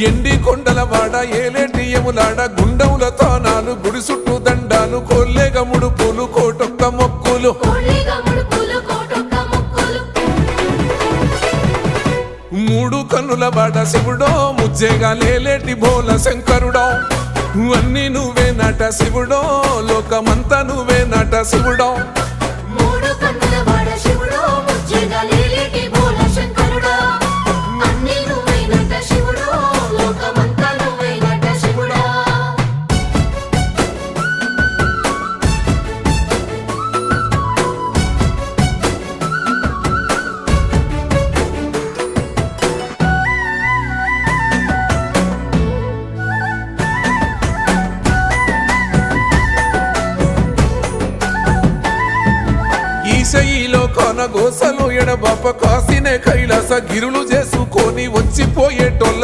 ఎండి కొండలవాడ ఏలేటి యములాడ గుండముల తానాలు గుడి చుట్టూ దండాలు కొల్లేగ ముడుపులు కోటొక్క మొక్కులు మూడు కన్నుల బాట శివుడో ముజ్జేగా లేలేటి బోల శంకరుడో అన్నీ నువ్వే నట శివుడో లోకమంతా నువ్వే నట శివుడో ఈశయిలో కొనగోసలు ఎడబాప కాసినే కైలాస గిరులు చేసుకొని వచ్చిపోయేటోళ్ళ